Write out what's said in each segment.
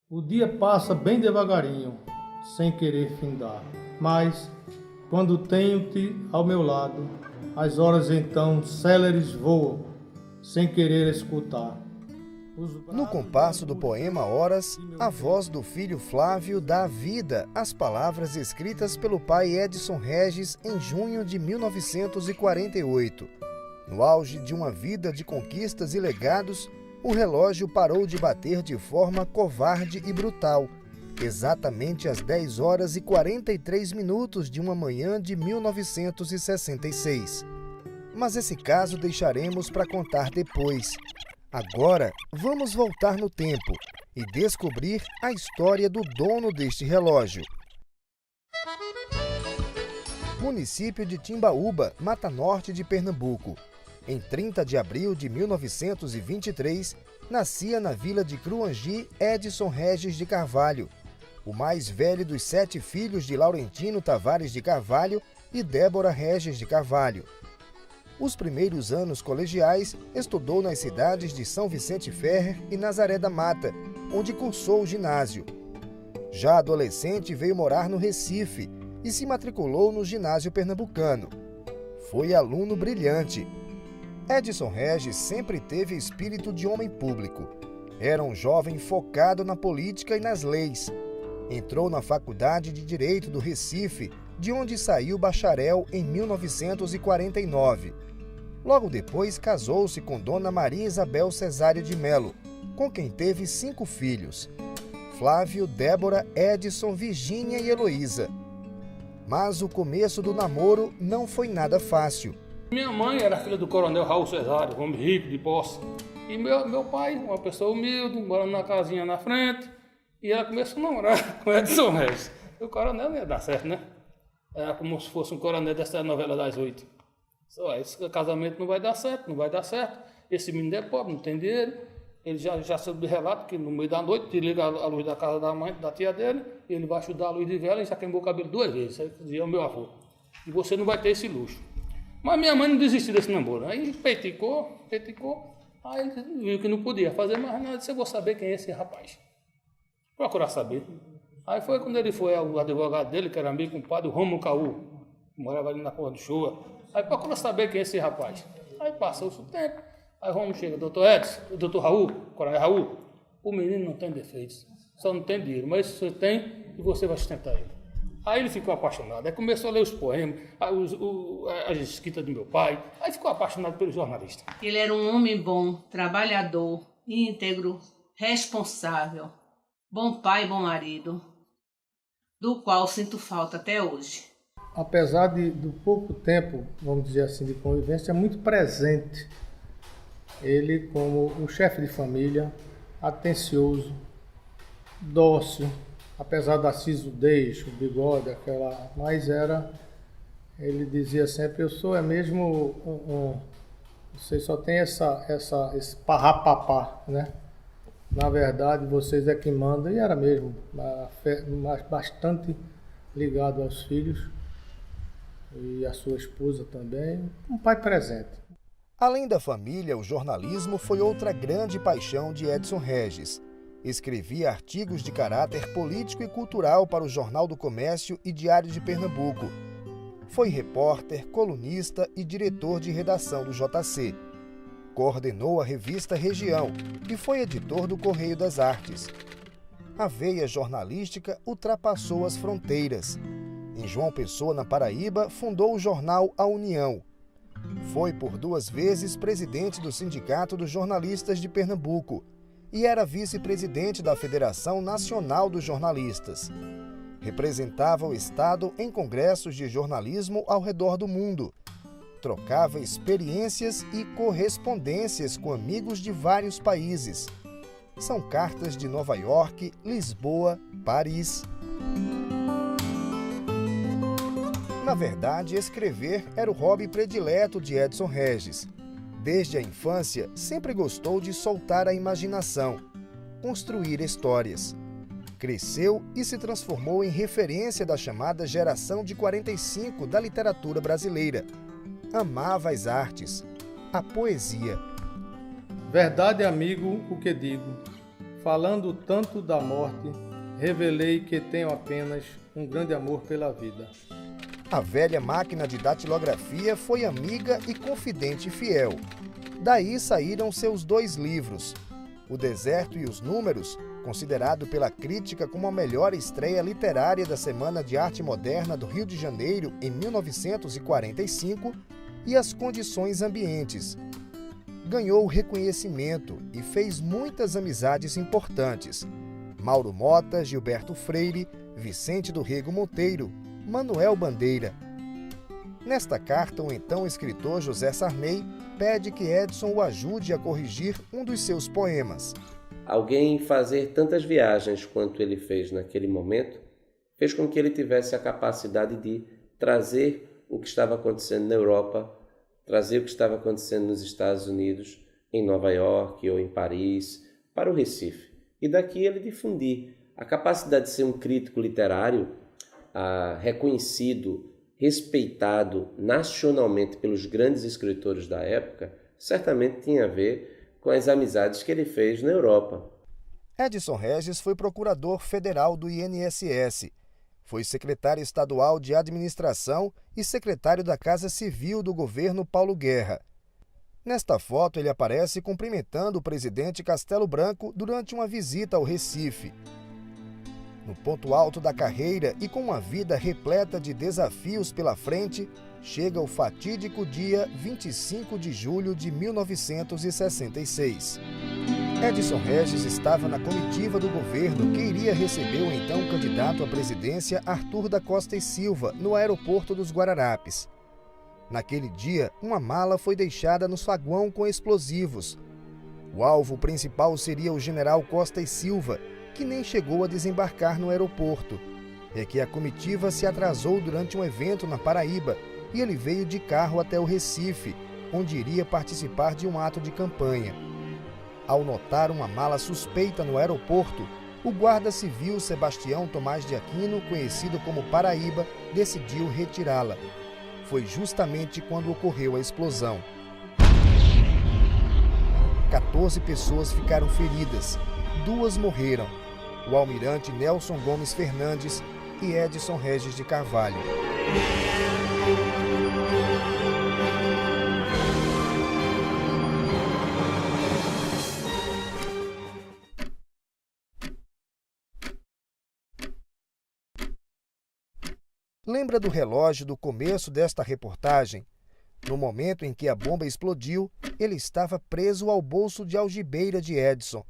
O dia passa bem devagarinho, sem querer findar, mas quando tenho-te ao meu lado, as horas então céleres voam, sem querer escutar. No compasso do poema Horas, a voz do filho Flávio dá vida às palavras escritas pelo pai Edson Regis em junho de 1948. No auge de uma vida de conquistas e legados, o relógio parou de bater de forma covarde e brutal, exatamente às 10 horas e 43 minutos de uma manhã de 1966. Mas esse caso deixaremos para contar depois. Agora, vamos voltar no tempo e descobrir a história do dono deste relógio. Município de Timbaúba, Mata Norte de Pernambuco. Em 30 de abril de 1923, nascia na vila de Cruangi Edson Regis de Carvalho, o mais velho dos 7 filhos de Laurentino Tavares de Carvalho e Débora Regis de Carvalho. Os primeiros anos colegiais estudou nas cidades de São Vicente Ferrer e Nazaré da Mata, onde cursou o ginásio. Já adolescente, veio morar no Recife e se matriculou no ginásio pernambucano. Foi aluno brilhante. Edson Regis sempre teve espírito de homem público. Era um jovem focado na política e nas leis. Entrou na Faculdade de Direito do Recife, de onde saiu bacharel em 1949. Logo depois, casou-se com Dona Maria Isabel Cesário de Melo, com quem teve 5 filhos: Flávio, Débora, Edson, Virgínia e Heloísa. Mas o começo do namoro não foi nada fácil. Minha mãe era filha do coronel Raul Cesário, homem rico de posse. E meu pai, uma pessoa humilde, morando numa casinha na frente. E ela começou a namorar com Edson Regis. O coronel não ia dar certo, né? Era como se fosse um coronel dessa novela das 8. Só, esse casamento não vai dar certo, não vai dar certo. Esse menino é pobre, não tem dinheiro. Ele já soube de relato que no meio da noite, desliga a luz da casa da mãe, da tia dele, e ele vai ajudar a luz de vela e já queimou o cabelo 2 vezes. Aí dizia o meu avô. E você não vai ter esse luxo. Mas minha mãe não desistiu desse namoro. Aí peiticou. Aí ele viu que não podia fazer mais nada. Disse: eu vou saber quem é esse rapaz. Procurar saber. Aí foi quando ele foi ao advogado dele, que era amigo com o padre Romulo Caú, que morava ali na Porra do Shoa. Aí procura saber quem é esse rapaz. Aí passou-se o tempo. Aí Romulo chega: doutor Edson, doutor Raul, coronel Raul, o menino não tem defeitos, só não tem dinheiro, mas você tem e você vai sustentar ele. Aí ele ficou apaixonado, aí começou a ler os poemas, as escritas do meu pai, aí ficou apaixonado pelo jornalista. Ele era um homem bom, trabalhador, íntegro, responsável, bom pai e bom marido, do qual sinto falta até hoje. Apesar do pouco tempo, vamos dizer assim, de convivência, é muito presente. Ele, como um chefe de família, atencioso, dócil, apesar da sisudez, o bigode, mas ele dizia sempre: eu sou mesmo, vocês só tem esse parrapapá, né? Na verdade, vocês é que mandam, e era mesmo, mas bastante ligado aos filhos e à sua esposa também, um pai presente. Além da família, o jornalismo foi outra grande paixão de Edson Regis. Escrevia artigos de caráter político e cultural para o Jornal do Comércio e Diário de Pernambuco. Foi repórter, colunista e diretor de redação do JC. Coordenou a revista Região e foi editor do Correio das Artes. A veia jornalística ultrapassou as fronteiras. Em João Pessoa, na Paraíba, fundou o jornal A União. Foi por 2 vezes presidente do Sindicato dos Jornalistas de Pernambuco e era vice-presidente da Federação Nacional dos Jornalistas. Representava o Estado em congressos de jornalismo ao redor do mundo. Trocava experiências e correspondências com amigos de vários países. São cartas de Nova York, Lisboa, Paris. Na verdade, escrever era o hobby predileto de Edson Regis. Desde a infância, sempre gostou de soltar a imaginação, construir histórias. Cresceu e se transformou em referência da chamada geração de 45 da literatura brasileira. Amava as artes, a poesia. Verdade, amigo, o que digo. falando tanto da morte, revelei que tenho apenas um grande amor pela vida. A velha máquina de datilografia foi amiga e confidente fiel. Daí saíram seus 2 livros, O Deserto e os Números, considerado pela crítica como a melhor estreia literária da Semana de Arte Moderna do Rio de Janeiro em 1945, e As Condições Ambientes. Ganhou reconhecimento e fez muitas amizades importantes. Mauro Mota, Gilberto Freire, Vicente do Rego Monteiro, Manuel Bandeira. Nesta carta, o então escritor José Sarney pede que Edson o ajude a corrigir um dos seus poemas. Alguém fazer tantas viagens quanto ele fez naquele momento fez com que ele tivesse a capacidade de trazer o que estava acontecendo na Europa, trazer o que estava acontecendo nos Estados Unidos, em Nova York ou em Paris, para o Recife. E daqui ele difundir a capacidade de ser um crítico literário reconhecido, respeitado nacionalmente pelos grandes escritores da época, certamente tinha a ver com as amizades que ele fez na Europa. Edson Regis foi procurador federal do INSS, foi secretário estadual de administração e secretário da Casa Civil do governo Paulo Guerra. Nesta foto, ele aparece cumprimentando o presidente Castelo Branco durante uma visita ao Recife. No ponto alto da carreira e com uma vida repleta de desafios pela frente, chega o fatídico dia 25 de julho de 1966. Edson Regis estava na comitiva do governo que iria receber o então candidato à presidência Arthur da Costa e Silva no aeroporto dos Guararapes. Naquele dia, uma mala foi deixada no saguão com explosivos. O alvo principal seria o general Costa e Silva, que nem chegou a desembarcar no aeroporto. É que a comitiva se atrasou durante um evento na Paraíba e ele veio de carro até o Recife, onde iria participar de um ato de campanha. Ao notar uma mala suspeita no aeroporto, o guarda civil Sebastião Tomás de Aquino, conhecido como Paraíba, decidiu retirá-la. Foi justamente quando ocorreu a explosão. 14 pessoas ficaram feridas, 2 morreram. O almirante Nelson Gomes Fernandes e Edson Regis de Carvalho. Lembra do relógio do começo desta reportagem? No momento em que a bomba explodiu, ele estava preso ao bolso de algibeira de Edson.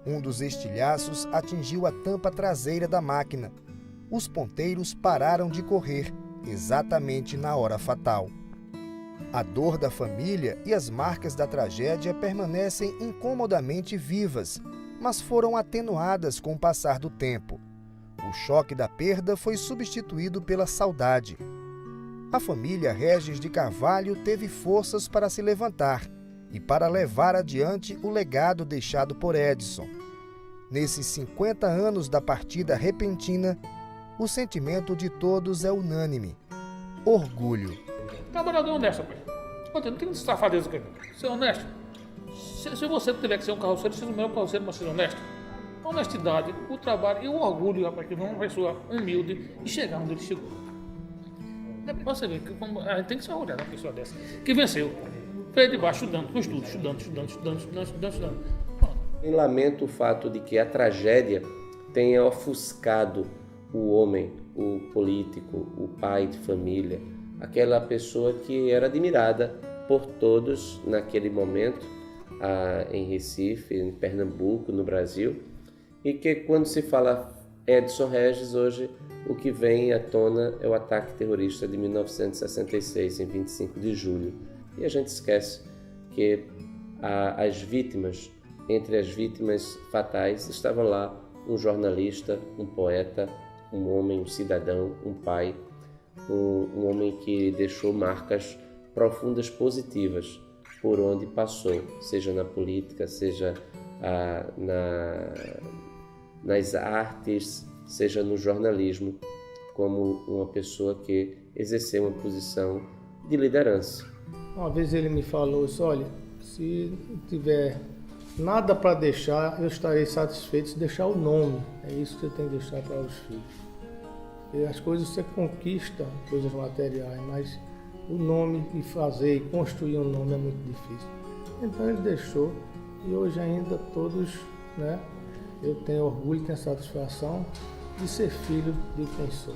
Um dos estilhaços atingiu a tampa traseira da máquina. Os ponteiros pararam de correr, exatamente na hora fatal. A dor da família e as marcas da tragédia permanecem incomodamente vivas, mas foram atenuadas com o passar do tempo. O choque da perda foi substituído pela saudade. A família Regis de Carvalho teve forças para se levantar e para levar adiante o legado deixado por Edson. Nesses 50 anos da partida repentina, o sentimento de todos é unânime: orgulho. Trabalhador honesto, pai. Não tem safadeza aqui. Ser honesto. Se você tiver que ser um carroceiro, seja o melhor carroceiro, mas seja honesto. A honestidade, o trabalho e o orgulho, rapaz, que vão uma pessoa humilde e chegar onde ele chegou. Você vê que a gente tem que se orgulhar da pessoa dessa, que venceu. Veio de baixo, estudando, com estudo, estudando. Eu lamento o fato de que a tragédia tenha ofuscado o homem, o político, o pai de família, aquela pessoa que era admirada por todos naquele momento, em Recife, em Pernambuco, no Brasil, e que quando se fala Edson Regis, hoje o que vem à tona é o ataque terrorista de 1966, em 25 de julho. E a gente esquece que entre as vítimas fatais, estavam lá um jornalista, um poeta, um homem, um cidadão, um pai, um homem que deixou marcas profundas positivas por onde passou, seja na política, seja nas artes, seja no jornalismo, como uma pessoa que exerceu uma posição de liderança. Uma vez ele me falou isso: olha, se tiver nada para deixar, eu estarei satisfeito se deixar o nome. É isso que você tem que deixar para os filhos. E as coisas você conquista, coisas materiais, mas o nome e fazer e construir um nome é muito difícil. Então ele deixou e hoje ainda todos, né, eu tenho orgulho e tenho satisfação de ser filho de quem sou.